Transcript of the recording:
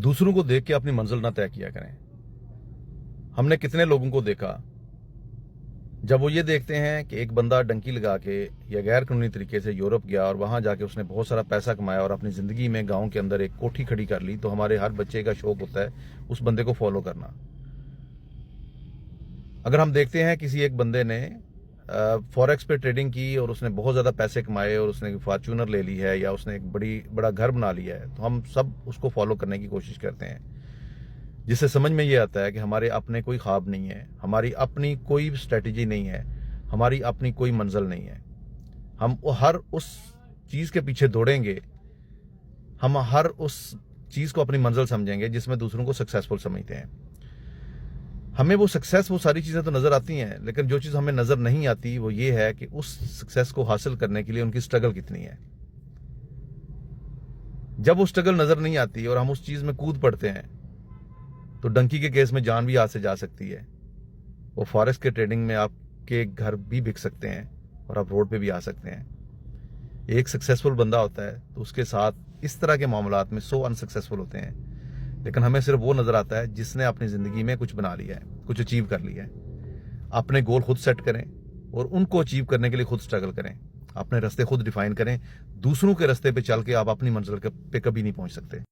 दूसरों को देख के अपनी मंजिल ना तय किया करें। हमने कितने लोगों को देखा, जब वो ये देखते हैं कि एक बंदा डंकी लगा के या गैर कानूनी तरीके से यूरोप गया और वहां जाके उसने बहुत सारा पैसा कमाया और अपनी जिंदगी में गांव के अंदर एक कोठी खड़ी कर ली, तो हमारे हर बच्चे का शौक होता है उस बंदे को फॉलो करना। अगर हम देखते हैं किसी एक बंदे ने फॉरेक्स पे ट्रेडिंग की और उसने बहुत ज़्यादा पैसे कमाए और उसने फॉर्च्यूनर ले ली है या उसने एक बड़ा घर बना लिया है, तो हम सब उसको फॉलो करने की कोशिश करते हैं, जिससे समझ में ये आता है कि हमारे अपने कोई ख्वाब नहीं है, हमारी अपनी कोई स्ट्रेटजी नहीं है, हमारी अपनी कोई मंजिल नहीं है। हम हर उस चीज़ के पीछे दौड़ेंगे, हम हर उस चीज़ को अपनी मंजिल समझेंगे जिसमें दूसरों को सक्सेसफुल समझते हैं। हमें वो सक्सेस, वो सारी चीज़ें तो नज़र आती हैं, लेकिन जो चीज़ हमें नज़र नहीं आती वो ये है कि उस सक्सेस को हासिल करने के लिए उनकी स्ट्रगल कितनी है। जब वो स्ट्रगल नज़र नहीं आती और हम उस चीज़ में कूद पड़ते हैं, तो डंकी के केस में जान भी हाथ से जा सकती है। वो फॉरेक्स के ट्रेडिंग में आपके घर भी बिक सकते हैं और आप रोड पे भी आ सकते हैं। एक सक्सेसफुल बंदा होता है तो उसके साथ इस तरह के मामलात में 100 अनसक्सेसफुल होते हैं, लेकिन हमें सिर्फ वो नजर आता है जिसने अपनी जिंदगी में कुछ बना लिया है, कुछ अचीव कर लिया है। अपने गोल खुद सेट करें और उनको अचीव करने के लिए खुद स्ट्रगल करें, अपने रास्ते खुद डिफाइन करें। दूसरों के रास्ते पे चल के आप अपनी मंजिल पे कभी नहीं पहुंच सकते।